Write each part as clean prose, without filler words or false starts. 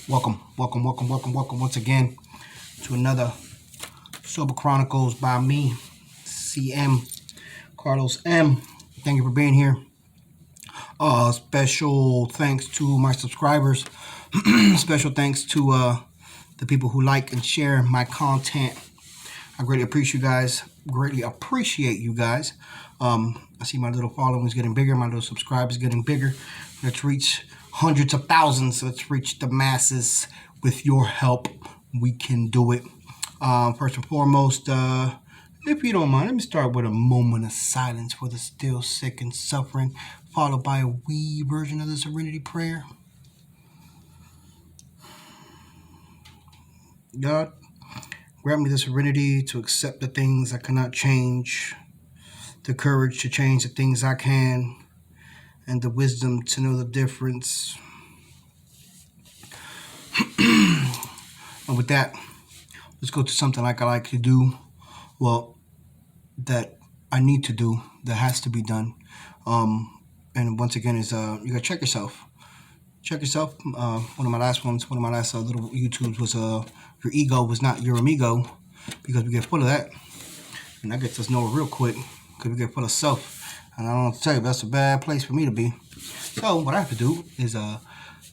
Welcome once again to another Sober Chronicles by me, CM, Carlos M. Thank you for being here. Special thanks to my subscribers. Special thanks to the people who like and share my content. I greatly appreciate you guys. I see my little following is getting bigger. My little subscribers getting bigger. Let's reach hundreds of thousands. Let's reach the masses. With your help, we can do it. First and foremost, if you don't mind, let me start with a moment of silence for the still sick and suffering, followed by a wee version of the Serenity Prayer. God, grant me the serenity to accept the things I cannot change, the courage to change the things I can, and the wisdom to know the difference. And with that, let's go to something like I like to do. Well, that I need to do, that has to be done. And once again, is you gotta check yourself. Check yourself. One of my last little YouTubes was your ego was not your amigo, because we get full of that, and that gets us nowhere real quick, because we get full of self. And I don't know what to tell you, but that's a bad place for me to be. So what I have to do is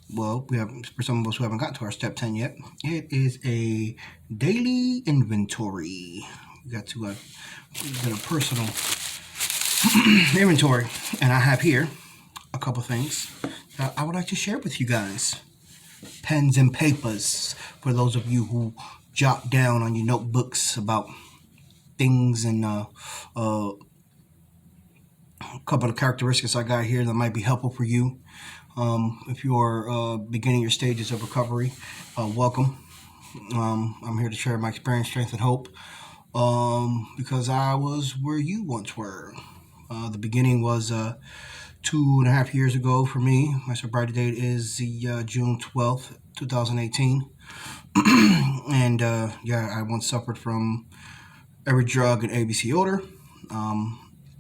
we have, for some of us who haven't gotten to our step 10 yet, it is a daily inventory. We got to get a personal inventory, and I have here a couple things that I would like to share with you guys. Pens and papers for those of you who jot down on your notebooks about things, and a couple of characteristics I got here that might be helpful for you. If you're beginning your stages of recovery, welcome. I'm here to share my experience, strength, and hope, because I was where you once were. The beginning was 2.5 years ago for me. My sobriety date is the June 12th, 2018. And I once suffered from every drug and ABC order.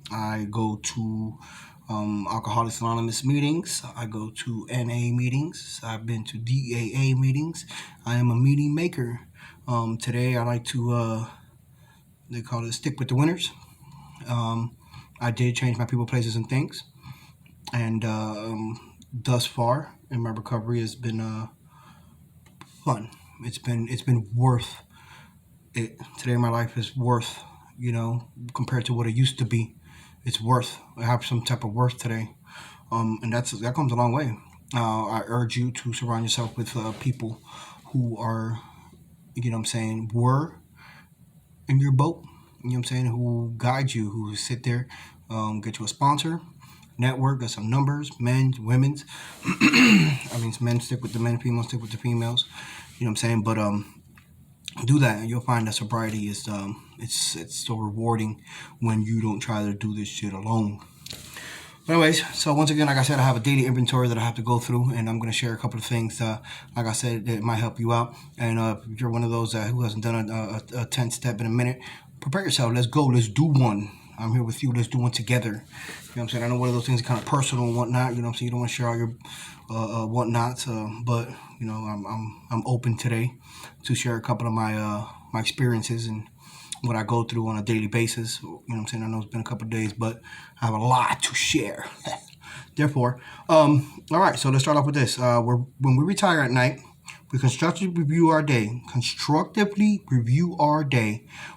I go to Alcoholics Anonymous meetings. I go to NA meetings. I've been to DAA meetings. I am a meeting maker. Today I like to, they call it stick with the winners. I did change my people, places, and things. And thus far in my recovery has been fun. It's been worth it. Today my life is worth, compared to what it used to be. It's worth. I have some type of worth today, and that comes a long way. I urge you to surround yourself with people who are, were in your boat. Who guide you, who sit there, get you a sponsor, network, got some numbers, men, women's. Men stick with the men, females stick with the females. But do that, and you'll find that sobriety is it's so rewarding when you don't try to do this shit alone. But anyways, so once again, like I said, I have a daily inventory that I have to go through, and I'm going to share a couple of things, like I said, that might help you out. And if you're one of those who hasn't done a 10 step in a minute, prepare yourself. Let's go. Let's do one. I'm here with you. Let's do one together. I know one of those things is kind of personal and whatnot. You don't want to share all your whatnots, but I'm open today to share a couple of my experiences and what I go through on a daily basis. I know it's been a couple of days, but I have a lot to share. Therefore, all right. So let's start off with this. When we retire at night, we constructively review our day.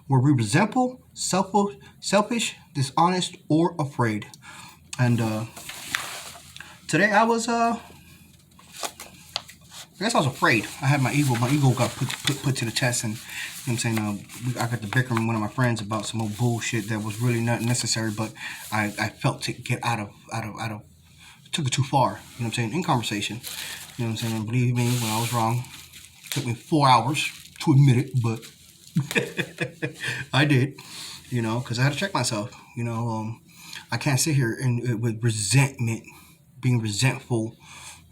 Were we resentful, selfish, dishonest, or afraid? And today I was I guess I was afraid. I had my ego. My ego got put to the test, and I got to bicker with one of my friends about some old bullshit that was really not necessary, but I felt to get out of. Took it too far. In conversation. And believe me, when I was wrong, it took me 4 hours to admit it, but I did. Because I had to check myself. I can't sit here and with resentment, being resentful.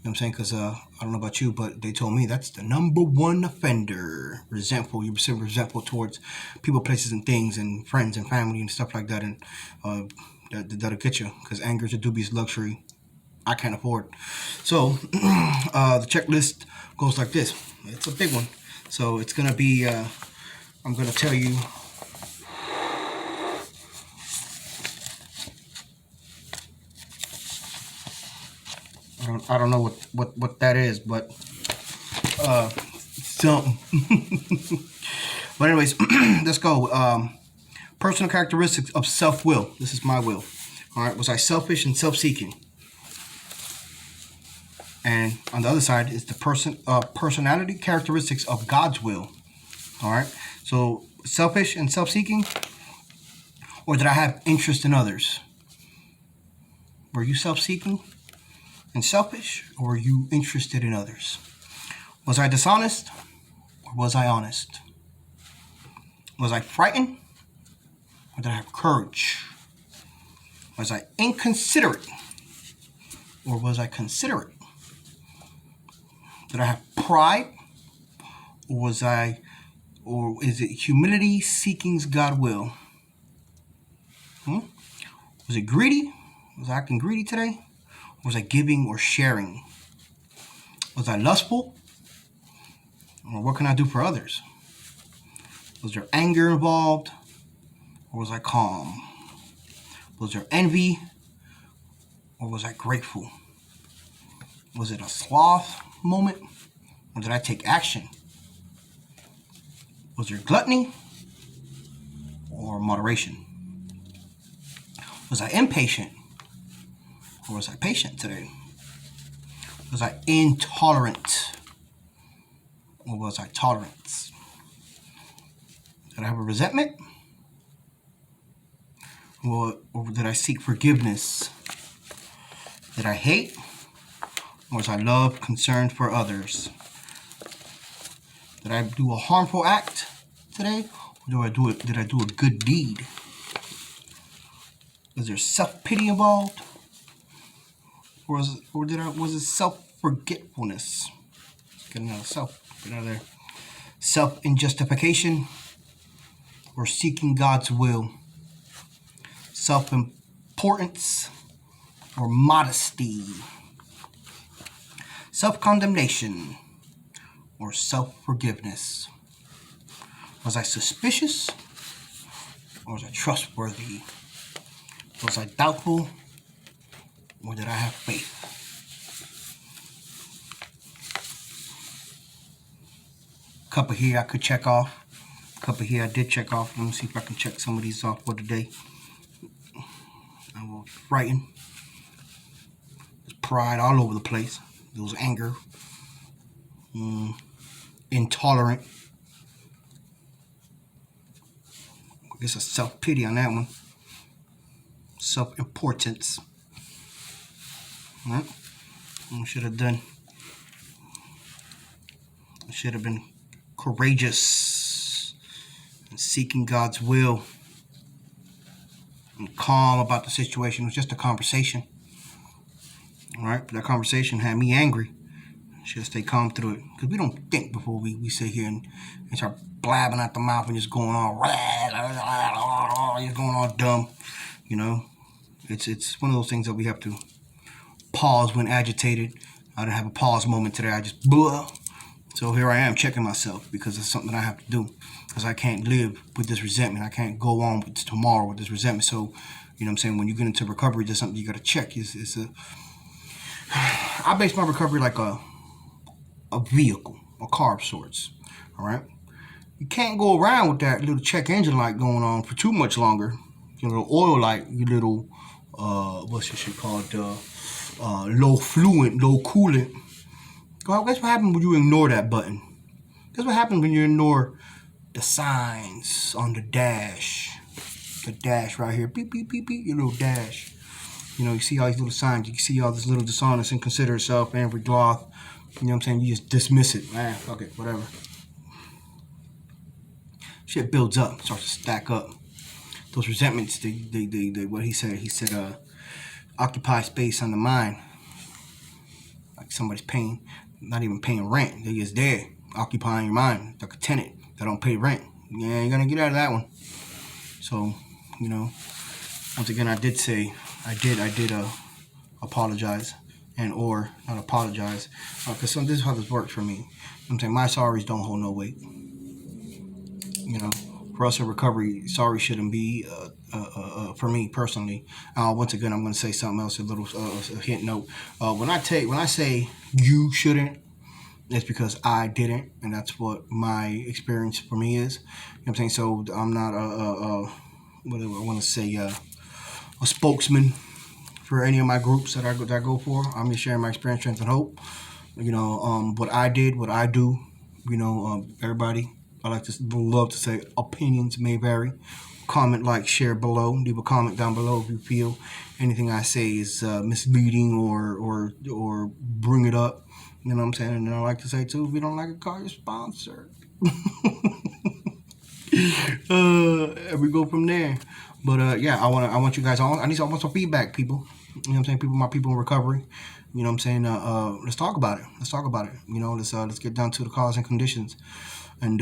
Because I don't know about you, but they told me that's the number one offender. Resentful. You're resentful towards people, places, and things, and friends and family and stuff like that, and that'll get you. Because anger is a dubious luxury. I can't afford. So the checklist goes like this. It's a big one. So it's gonna be. I'm gonna tell you. I don't know what that is, but something. But anyways, let's go. Personal characteristics of self-will. This is my will. All right. Was I selfish and self-seeking? And on the other side is the personality characteristics of God's will. All right. So selfish and self-seeking, or did I have interest in others? Were you self-seeking and selfish, or were you interested in others? Was I dishonest, or was I honest? Was I frightened, or did I have courage? Was I inconsiderate, or was I considerate? Did I have pride, or is it humility seeking God's will? Was it greedy? Was I acting greedy today? Or was I giving or sharing? Was I lustful? Or what can I do for others? Was there anger involved? Or was I calm? Was there envy? Or was I grateful? Was it a sloth moment? Or did I take action? Was there gluttony? Or moderation? Was I impatient? Or was I patient today? Was I intolerant? Or was I tolerant? Did I have a resentment? Or did I seek forgiveness? Did I hate? Or was I love, concern for others? Did I do a harmful act today? Or did I do a good deed? Was there self-pity involved? Or was it self-forgetfulness? Get out of there. Self-injustification, or seeking God's will? Self-importance, or modesty? Self-condemnation, or self-forgiveness? Was I suspicious, or was I trustworthy? Was I doubtful, or did I have faith? A couple here I could check off. A couple here I did check off. Let me see if I can check some of these off for today. I was frightened. There's pride all over the place. There was anger. Intolerant. I guess a self-pity on that one. Self-importance. Right? I should have been courageous and seeking God's will and calm about the situation. It was just a conversation. All right, but that conversation had me angry. Should have stayed calm through it, because we don't think before we sit here and start blabbing out the mouth and just going all just going all dumb. You know, it's one of those things that we have to pause when agitated. I didn't have a pause moment today. I just blah. So here I am checking myself, because it's something I have to do, because I can't live with this resentment. I can't go on with tomorrow with this resentment. So, you know what I'm saying, when you get into recovery, there's something you got to check. I base my recovery like a vehicle, a car of sorts. All right, you can't go around with that little check engine light going on for too much longer. Your little oil light, your little what's this shit called? Low fluent, low coolant. Guess what happens when you ignore that button? Guess what happens when you ignore the signs on the dash? The dash right here, beep beep beep beep, your little dash. You know, you see all these little signs. You can see all this little dishonest, inconsiderate self, angry gloth. You know what I'm saying? You just dismiss it. Man, fuck it, whatever. Shit builds up, starts to stack up. Those resentments, they what he said. He said, occupy space on the mind. Like somebody's paying, not even paying rent. They just there, occupying your mind, like a tenant that don't pay rent. Yeah, you're gonna get out of that one. So, you know, once again, I did apologize and or not apologize, because this is how this works for me. You know what I'm saying, my sorries don't hold no weight. You know, for us in recovery, sorry shouldn't be for me personally. Once again, I'm going to say something else, a little a hint note. When I say you shouldn't, it's because I didn't, and that's what my experience for me is. You know what I'm saying? So I'm not what do I want to say, a spokesman for any of my groups that I go for. I'm just sharing my experience, strength, and hope. You know, what I did, what I do. You know, everybody. I love to say opinions may vary. Comment, like, share below. Leave a comment down below if you feel anything I say is misleading or bring it up. You know what I'm saying? And I like to say too, if you don't like it, call your sponsor. And we go from there. But yeah, I want you guys on. I want some feedback, people. You know what I'm saying? My people in recovery. You know what I'm saying? Let's talk about it. You know, let's get down to the cause and conditions. And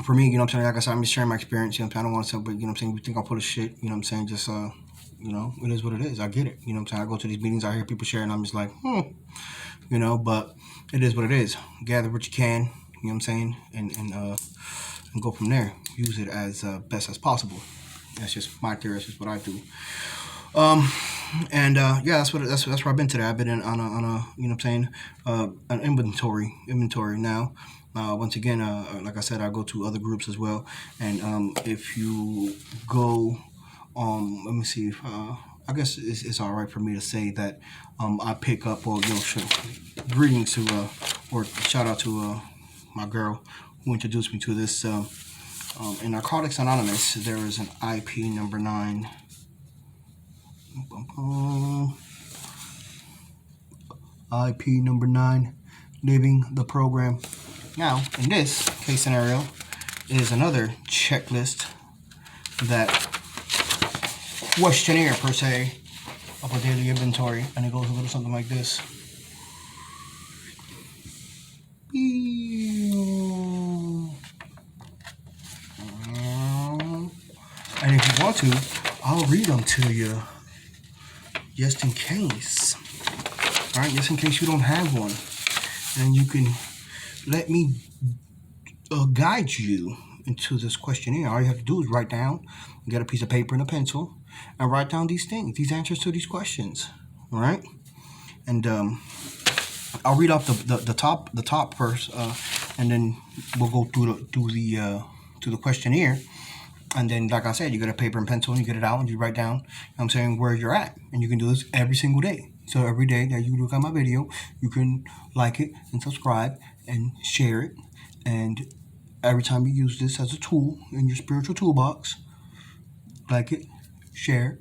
for me, you know what I'm saying? Like I said, I'm just sharing my experience. You know what I'm saying? I don't want to say, but you know what I'm saying? You think I'm full of shit. You know what I'm saying? Just you know, it is what it is. I get it. You know what I'm saying? I go to these meetings, I hear people sharing, I'm just like, you know, but it is what it is. Gather what you can, you know what I'm saying, and go from there. Use it as best as possible. That's just my theory. That's just what I do. And yeah, that's where I've been today. I've been on a you know what I'm saying, an inventory now. Once again, like I said, I go to other groups as well. And if you go, let me see if I guess it's all right for me to say that I pick up, or you know, greetings to or shout out to my girl who introduced me to this. In Narcotics Anonymous, there is an IP number 9. IP number 9, living the program. Now, in this case scenario, is another checklist, that questionnaire per se, of a daily inventory, and it goes a little something like this. And if you want to, I'll read them to you, just in case. All right, just in case you don't have one, and you can let me guide you into this questionnaire. All you have to do is write down, get a piece of paper and a pencil, and write down these things, these answers to these questions. All right, and I'll read off the top first, and then we'll go through the questionnaire. And then, like I said, you get a paper and pencil, and you get it out, and you write down, you know what I'm saying, where you're at. And you can do this every single day. So every day that you look at my video, you can like it and subscribe and share it. And every time you use this as a tool in your spiritual toolbox, like it, share,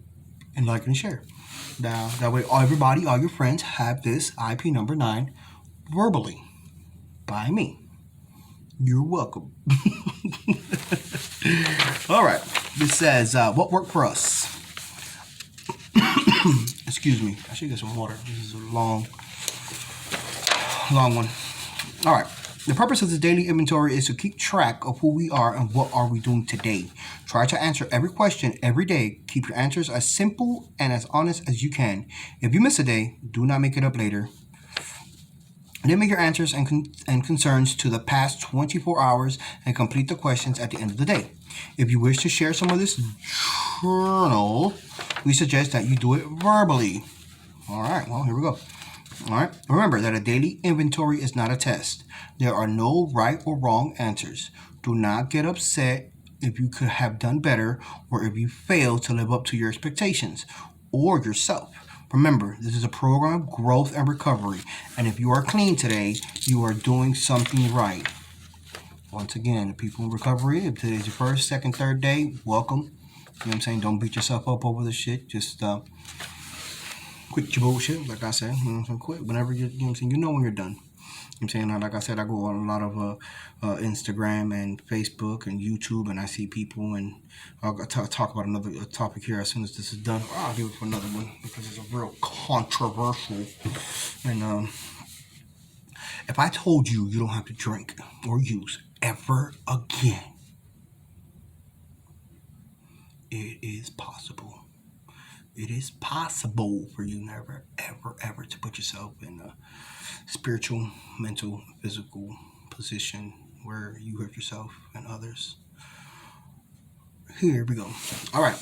and like and share. Now, that way, all your friends have this IP number 9 verbally by me. You're welcome. All right. This says, what worked for us? Excuse me. I should get some water. This is a long one. All right. The purpose of this daily inventory is to keep track of who we are and what are we doing today. Try to answer every question every day. Keep your answers as simple and as honest as you can. If you miss a day, do not make it up later. Limit your answers and concerns to the past 24 hours and complete the questions at the end of the day. If you wish to share some of this journal, we suggest that you do it verbally. All right, well, here we go. All right, remember that a daily inventory is not a test. There are no right or wrong answers. Do not get upset if you could have done better, or if you fail to live up to your expectations or yourself. Remember, this is a program of growth and recovery, and if you are clean today, you are doing something right. Once again, people in recovery, if today's your first, second, third day, welcome. You know what I'm saying? Don't beat yourself up over the shit. Just quit your bullshit, like I said. You know what I'm saying? Quit whenever you know what I'm saying? You know when you're done. You know what I'm saying? Like I said, I go on a lot of Instagram and Facebook and YouTube, and I see people, and I'll talk about another topic here as soon as this is done. I'll do it for another one because it's a real controversial. And if I told you you don't have to drink or use ever again, it is possible. It is possible for you never, ever, ever to put yourself in a spiritual, mental, physical position where you hurt yourself and others. Here we go. All right.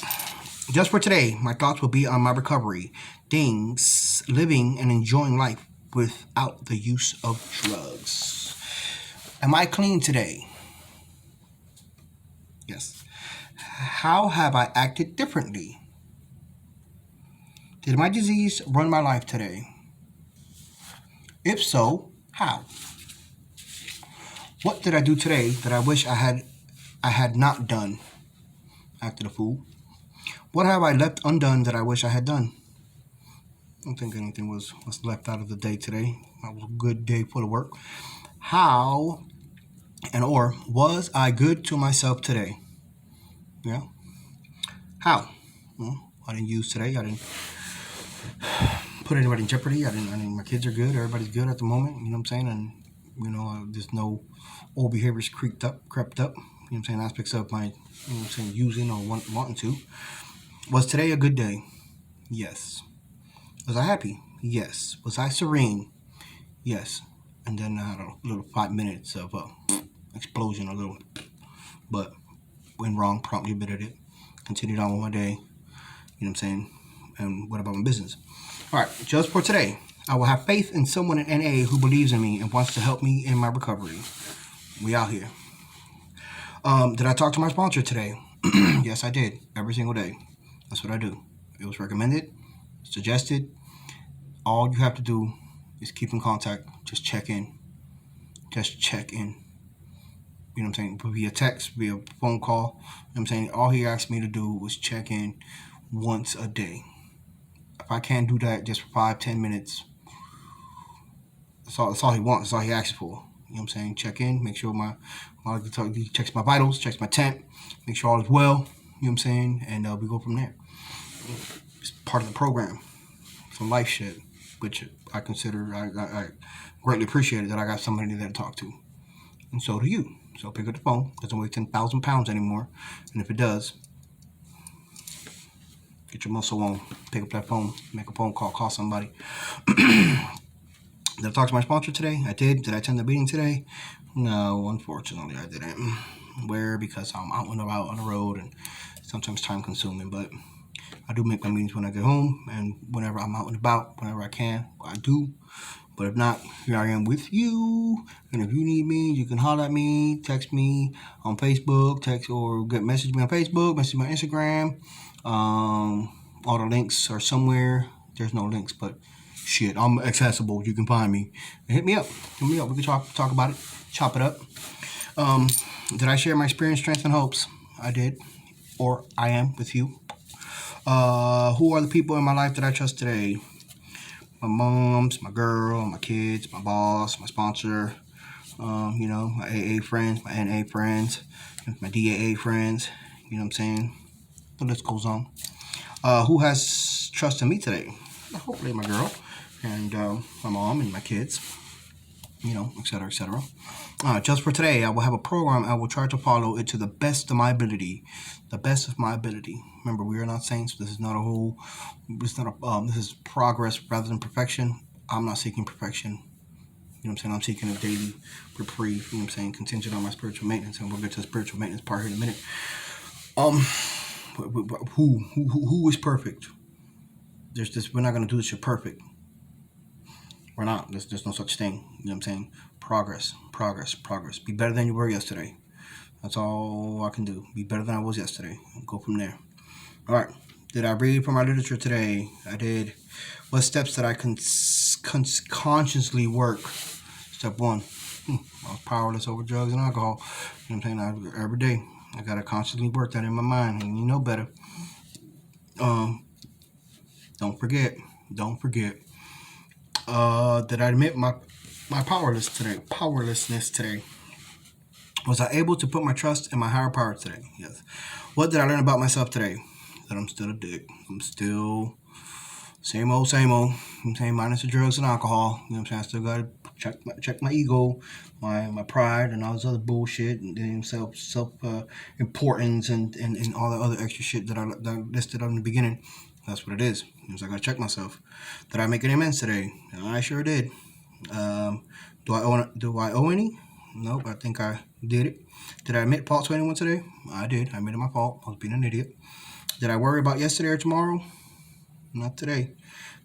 Just for today, my thoughts will be on my recovery, things, living and enjoying life without the use of drugs. Am I clean today? Yes. How have I acted differently? Did my disease run my life today? If so, how? What did I do today that I wish I had not done? Acted a fool. What have I left undone that I wish I had done? I don't think anything was left out of the day today. It was a good day full of work. How and or was I good to myself today? Yeah. How? Well, I didn't use today. I didn't put anybody in jeopardy. My kids are good. Everybody's good at the moment. You know what I'm saying? And there's no old behaviors crept up. You know what I'm saying? Aspects of my, using or wanting to. Was today a good day? Yes. Was I happy? Yes. Was I serene? Yes. And then I had a little 5 minutes of explosion, a little, but went wrong. Promptly admitted it. Continued on with my day. You know what I'm saying? And what about my business? All right, just for today, I will have faith in someone in NA who believes in me and wants to help me in my recovery. We out here. Did I talk to my sponsor today? Yes, I did. Every single day. That's what I do. It was recommended, suggested. All you have to do is keep in contact. Just check in. Just check in. You know what I'm saying? Via text, via phone call. You know what I'm saying? All he asked me to do was check in once a day. If I can't do that just for 5-10 minutes, that's all he wants. That's all he asks for. You know what I'm saying? Check in, make sure he checks my vitals, checks my temp, make sure all is well. You know what I'm saying? And we go from there. It's part of the program. Some life shit, which I consider, I greatly appreciate it that I got somebody there to talk to. And so do you. So pick up the phone. It doesn't weigh 10,000 pounds anymore. And if it does, get your muscle on. Pick up that phone. Make a phone call. Call somebody. Did I talk to my sponsor today? I did. Did I attend the meeting today? No, unfortunately, I didn't. Where? Because I'm out and about on the road and sometimes time consuming. But I do make my meetings when I get home and whenever I'm out and about, whenever I can, I do. But if not, here I am with you. And if you need me, you can holler at me, text me on Facebook, message me on Facebook, message me on Instagram. All the links are somewhere. There's no links, but shit, I'm accessible. You can find me. Hit me up. Hit me up. We can talk about it. Chop it up. Did I share my experience, strengths, and hopes? I did. Or I am with you. Who are the people in my life that I trust today? My mom's, my girl, my kids, my boss, my sponsor, my AA friends, my NA friends, my DAA friends, you know what I'm saying? The list goes on. Who has trust in me today? Hopefully my girl and my mom and my kids, et cetera, et cetera. Just for today, I will have a program. I will try to follow it to the best of my ability. The best of my ability. Remember, we are not saints. This is not this is progress rather than perfection. I'm not seeking perfection. You know what I'm saying? I'm seeking a daily reprieve. You know what I'm saying? Contingent on my spiritual maintenance, and we'll get to the spiritual maintenance part here in a minute. Who is perfect? We're not gonna do this shit perfect. We're not. There's no such thing. You know what I'm saying? Progress. Be better than you were yesterday. That's all I can do. Be better than I was yesterday. Go from there. All right. Did I read from my literature today? I did. What steps did I consciously work? Step 1. I was powerless over drugs and alcohol. You know what I'm saying? Every day. I got to constantly work that in my mind. And you know better. Don't forget. Did I admit my powerlessness today? Was I able to put my trust in my higher power today? Yes. What did I learn about myself today? That I'm still a dick. I'm still same old. I'm saying minus the drugs and alcohol. You know what I'm saying? I still gotta check my ego, my pride, and all this other bullshit, and then self importance and all the other extra shit that I listed on the beginning. That's what it is. I gotta check myself. Did I make any amends today? I sure did. Do I owe any? Nope. I think I did it. Did I admit fault to anyone today? I did. I admitted my fault. I was being an idiot. Did I worry about yesterday or tomorrow? Not today.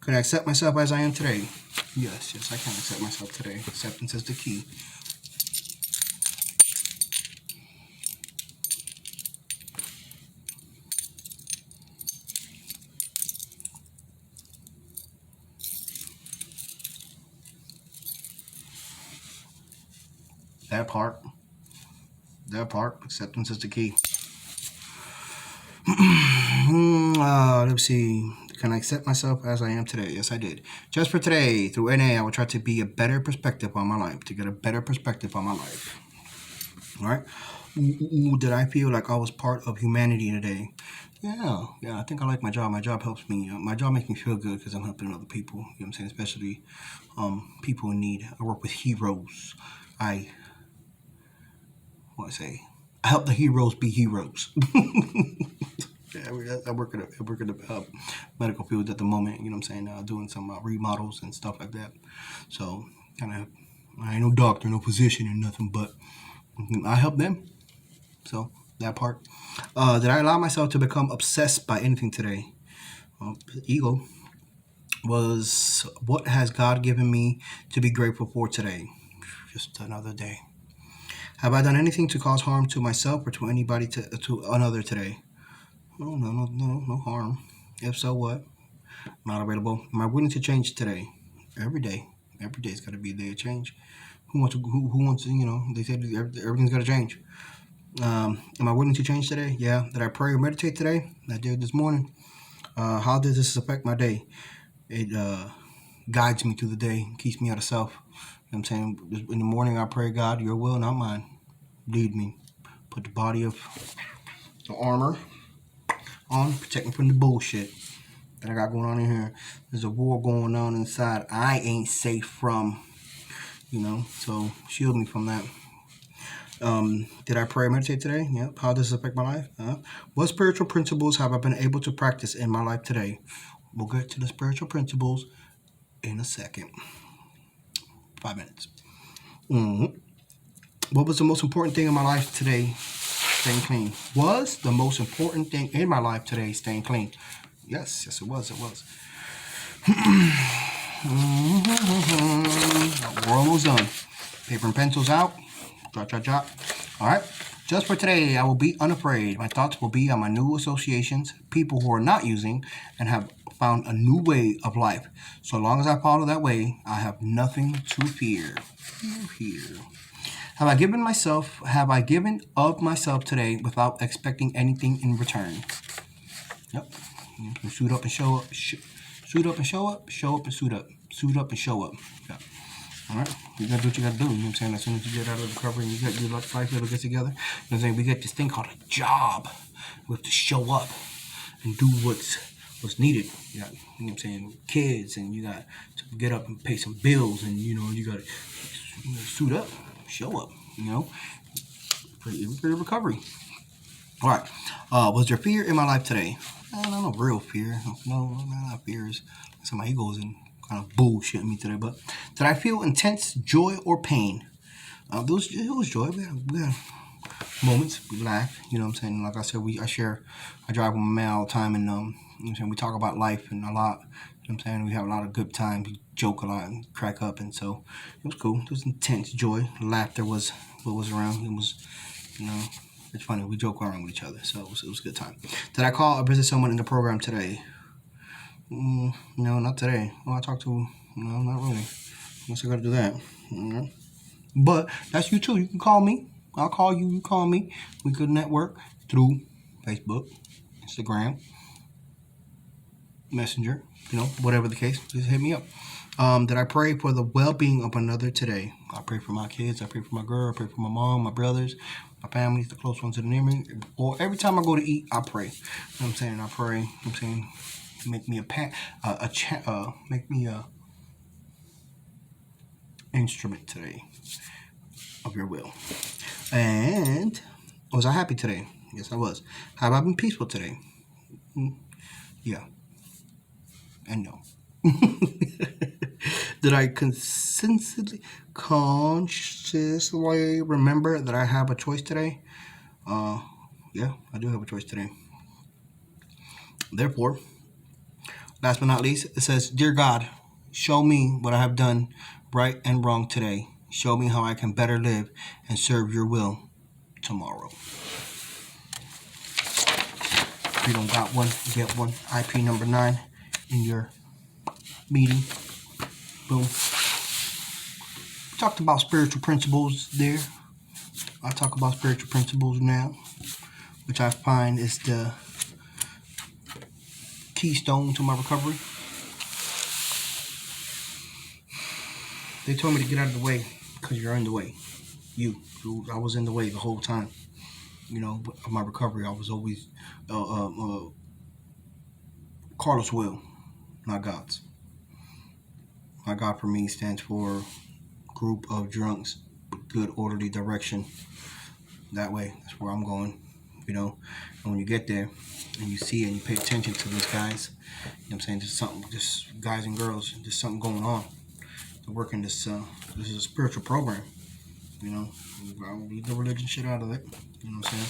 Can I accept myself as I am today? Yes, I can accept myself today. Acceptance is the key. That part. Acceptance is the key. Let's see. Can I accept myself as I am today? Yes, I did. Just for today, through NA, I will try to be a better perspective on my life, to get a better perspective on my life. All right. Did I feel like I was part of humanity today? Yeah. I think I like my job. My job helps me. My job makes me feel good because I'm helping other people. You know what I'm saying? Especially people in need. I work with heroes. I help the heroes be heroes. Yeah, I work in the medical field at the moment. You know what I'm saying? Doing some remodels and stuff like that. So kind of, I ain't no doctor, no physician, or nothing, but I help them. So that part. Did I allow myself to become obsessed by anything today? Ego was what has God given me to be grateful for today? Just another day. Have I done anything to cause harm to myself or to anybody to another today? No harm. If so, what? Not available. Am I willing to change today? Every day. Every day's got to be a day of change. Who wants to, they said everything's got to change. Am I willing to change today? Yeah. Did I pray or meditate today? I did this morning. How does this affect my day? It guides me through the day, keeps me out of self. You know what I'm saying? In the morning, I pray, God, your will, not mine. Lead me. Put the body of the armor on, protect me from the bullshit that I got going on in here. There's a war going on inside I ain't safe from, so shield me from that. Did I pray and meditate today? Yep. How does this affect my life? What spiritual principles have I been able to practice in my life today? We'll get to the spiritual principles in a second. 5 minutes. What was the most important thing in my life today? Staying clean. Was the most important thing in my life today staying clean? Yes, it was. We're almost done. Paper and pencils out. Jot. All right. Just for today, I will be unafraid. My thoughts will be on my new associations, people who are not using and have found a new way of life. So long as I follow that way, I have nothing to fear. Here. Have I given of myself today without expecting anything in return? Yep. Suit up and show up. Suit up and show up. Show up and suit up. Suit up and show up. Yep. All right. You got to do what you got to do. You know what I'm saying? As soon as you get out of recovery and you got your life little get together, you know what I'm saying? We get this thing called a job. We have to show up and do what's needed. You got, you know what I'm saying, kids, and you got to get up and pay some bills, and you got to suit up, show up, for your recovery. All right. Was there fear in my life today? No real fear. No, not fears. So my ego's in kind of bullshitting me today. But did I feel intense joy or pain? It was joy. We had moments. We laugh. You know what I'm saying? Like I said, I drive with my man all the time, and you know what I'm saying, we talk about life and a lot. You know what I'm saying? We have a lot of good times. We joke a lot and crack up, and so it was cool. It was intense joy. Laughter was what was around. It was, it's funny. We joke around with each other, so it was a good time. Did I call or visit someone in the program today? No, not today. Well, I talked to, no, not really. Unless I got to do that. But that's you too. You can call me. I'll call you. You call me. We could network through Facebook, Instagram, Messenger, whatever the case. Just hit me up. Did I pray for the well-being of another today? I pray for my kids. I pray for my girl. I pray for my mom, my brothers, my family, the close ones that are near me. Or every time I go to eat, I pray. You know what I'm saying? I pray. You know what I'm saying? Make me make me a instrument today of your will. And was I happy today? Yes, I was. Have I been peaceful today? Yeah. and no. Did I consciously remember that I have a choice today? Yeah, I do have a choice today. Therefore, last but not least, it says, Dear God, show me what I have done right and wrong today. Show me how I can better live and serve your will tomorrow. If you don't got one, get one. IP number 9 in your meeting. Boom. Talked about spiritual principles there. I talk about spiritual principles now, which I find is the keystone to my recovery. They told me to get out of the way because you're in the way. I was in the way the whole time. Of my recovery, I was always Carlos will, not God's. My God for me stands for group of drunks with good orderly direction. That way, that's where I'm going. And when you get there and you see and you pay attention to these guys, I'm saying, just guys and girls, just something going on. They're working this. This is a spiritual program. I'll leave the religion shit out of it. You know what I'm saying?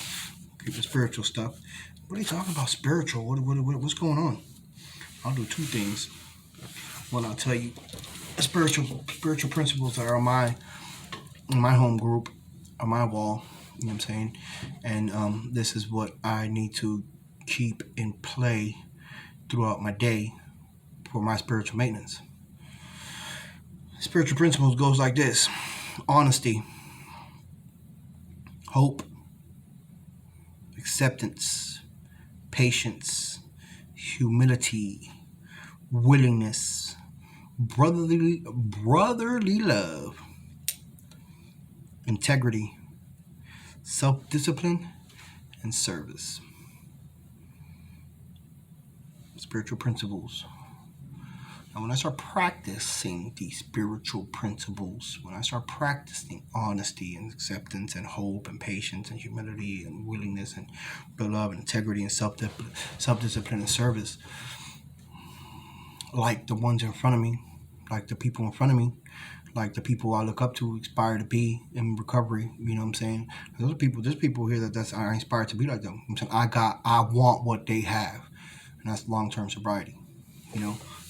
Keep the spiritual stuff. What are you talking about spiritual? What's going on? I'll do two things. One, I'll tell you spiritual principles that are on my home group, on my wall. You know what I'm saying? And this is what I need to keep in play throughout my day for my spiritual maintenance. Spiritual principles goes like this: honesty, hope, acceptance, patience, humility, willingness, brotherly love, integrity, self-discipline, and service. Spiritual principles. And when I start practicing these spiritual principles, when I start practicing honesty and acceptance and hope and patience and humility and willingness and love and integrity and self-discipline and service, like the ones in front of me, like the people in front of me, like the people I look up to, aspire to be in recovery. You know what I'm saying? There's people here that I inspire to be like them. I'm saying I want what they have, and that's long-term sobriety.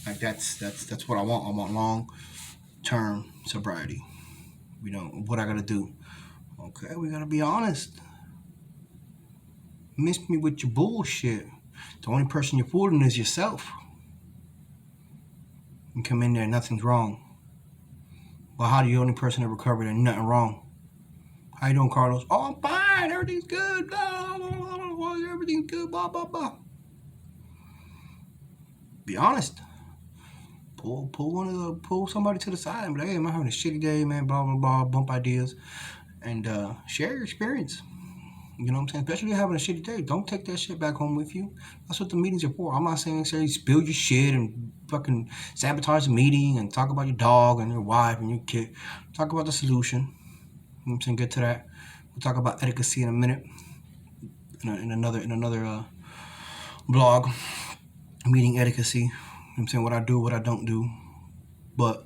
Like that's what I want. I want long-term sobriety. What I gotta do. Okay, we gotta be honest. Miss me with your bullshit. The only person you're fooling is yourself. You come in there, nothing's wrong. Well, how do you only person in recovery and nothing wrong? How you doing, Carlos? Oh, I'm fine. Everything's good. Blah, blah, blah, blah, everything's good. Blah, blah, blah. Be honest. Pull somebody to the side and be like, hey, I'm having a shitty day, man. Blah, blah, blah. Bump ideas. And share your experience. You know what I'm saying? Especially if you're having a shitty day. Don't take that shit back home with you. That's what the meetings are for. I'm not saying spill your shit and fucking sabotage the meeting and talk about your dog and your wife and your kid. Talk about the solution. You know what I'm saying? Get to that. We'll talk about etiquette in a minute. In another blog. Meeting etiquette. You know what I'm saying? What I do, what I don't do. But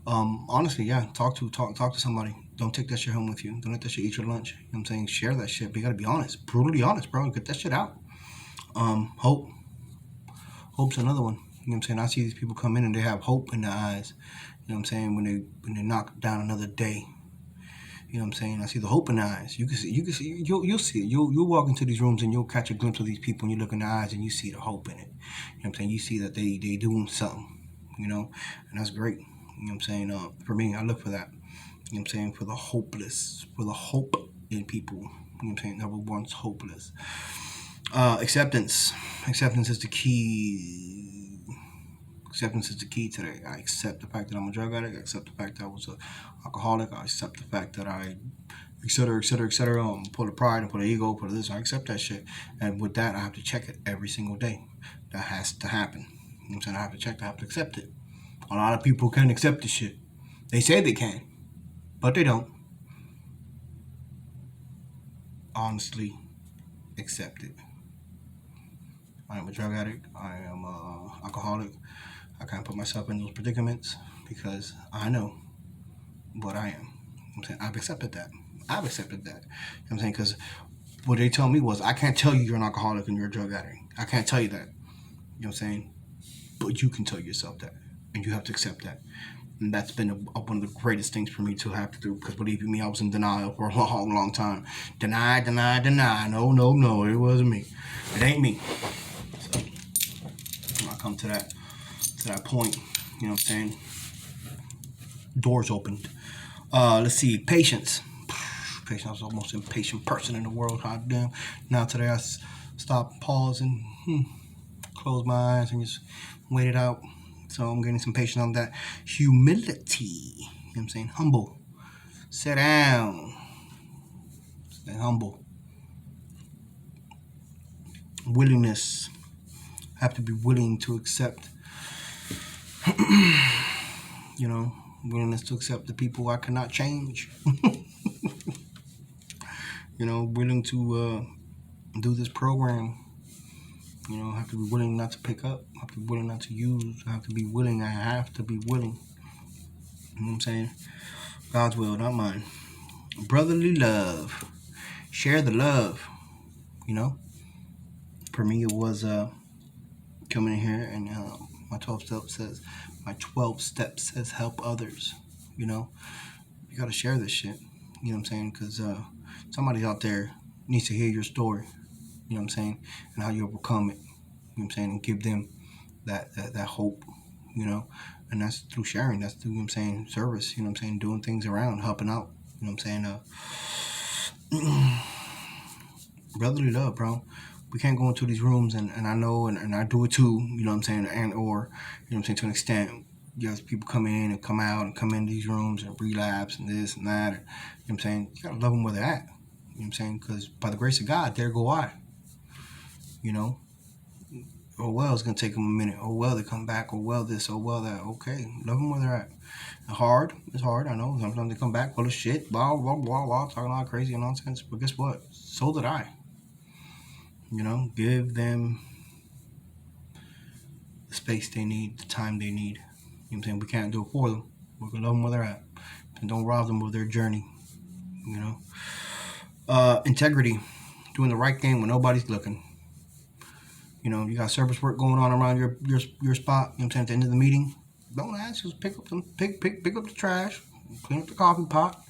honestly, yeah, talk to somebody. Don't take that shit home with you. Don't let that shit eat your lunch. You know what I'm saying? Share that shit. But you gotta be honest. Brutally honest, bro. Get that shit out. Hope's another one. You know what I'm saying? I see these people come in and they have hope in their eyes. You know what I'm saying? When they knock down another day. You know what I'm saying? I see the hope in their eyes. You'll see it. You'll walk into these rooms and you'll catch a glimpse of these people and you look in their eyes and you see the hope in it. You know what I'm saying? You see that they doing something, and that's great. You know what I'm saying? For me, I look for that. You know what I'm saying? For the hopeless, for the hope in people. You know what I'm saying? Never once hopeless. Acceptance. Acceptance is the key. Acceptance is the key today. I accept the fact that I'm a drug addict. I accept the fact that I was an alcoholic. I accept the fact that I, etc., etc., etc. Put a pride and put an ego, put this. I accept that shit. And with that, I have to check it every single day. That has to happen. You know what I'm saying? I have to check. I have to accept it. A lot of people can't accept this shit. They say they can, but they don't. Honestly, accept it. I am a drug addict. I am a alcoholic. I can't put myself in those predicaments because I know what I am. I'm saying I've accepted that. I've accepted that. You know what I'm saying? Because what they told me was, I can't tell you you're an alcoholic and you're a drug addict. I can't tell you that. You know what I'm saying? But you can tell yourself that. And you have to accept that. And that's been one of the greatest things for me to have to do. Because believe me, I was in denial for a long, long time. Deny. No, it wasn't me. It ain't me. So when I come to that point, you know what I'm saying? Doors opened. Let's see, patience. Patience. I was the most impatient person in the world. Hot damn. Now today I stop, pause, and close my eyes and just wait it out. So I'm getting some patience on that. Humility. You know what I'm saying? Humble. Sit down. Stay humble. Willingness. Have to be willing to accept. You know, willingness to accept the people I cannot change. You know, willing to do this program. You know, I have to be willing not to pick up. I have to be willing not to use. I have to be willing. I have to be willing. You know what I'm saying? God's will, not mine. Brotherly love. Share the love. You know? For me, it was coming in here and my 12 steps says help others. You know? You got to share this shit. You know what I'm saying? Because somebody out there needs to hear your story. You know what I'm saying? And how you overcome it. You know what I'm saying? And give them that hope, you know? And that's through sharing. That's through, you know what I'm saying, service, you know what I'm saying? Doing things around, helping out. You know what I'm saying? Brotherly love, bro. We can't go into these rooms and I know and I do it too, you know what I'm saying? And or, you know what I'm saying, to an extent. Yes, people come in and come out and come in these rooms and relapse and this and that. And, you know what I'm saying? You gotta love them where they're at. You know what I'm saying? Because by the grace of God, there go I. You know? Oh, well, it's going to take them a minute. Oh, well, they come back. Oh, well, this. Oh, well, that. Okay. Love them where they're at. Hard. It's hard. I know. Sometimes they come back full of shit. Blah, blah, blah, blah. Talking all crazy nonsense. But guess what? So did I. You know, give them the space they need, the time they need. You know what I'm saying? We can't do it for them. We're going to love them where they're at. And don't rob them of their journey. You know? Integrity. Doing the right thing when nobody's looking. You know, you got service work going on around your spot. You know what I'm saying? At the end of the meeting, don't ask. Just pick up the trash, clean up the coffee pot.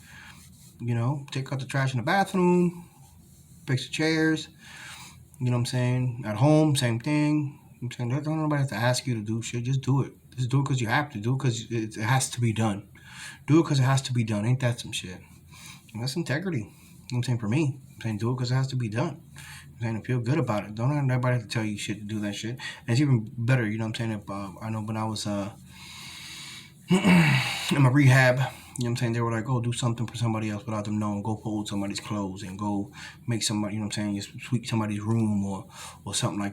You know, take out the trash in the bathroom, fix the chairs. You know what I'm saying? At home, same thing. You know what I'm saying? Don't nobody have to ask you to do shit. Just do it. Just do it because you have to. Do it because it has to be done. Do it because it has to be done. Ain't that some shit? And that's integrity. You know what I'm saying? For me, I'm saying do it because it has to be done. And feel good about it. Don't everybody have to tell you shit to do that shit. And it's even better, you know what I'm saying? If I know when I was in my rehab, you know what I'm saying, they were like, go do something for somebody else without them knowing. Go fold somebody's clothes and go make somebody, you know what I'm saying, just sweep somebody's room or something like that.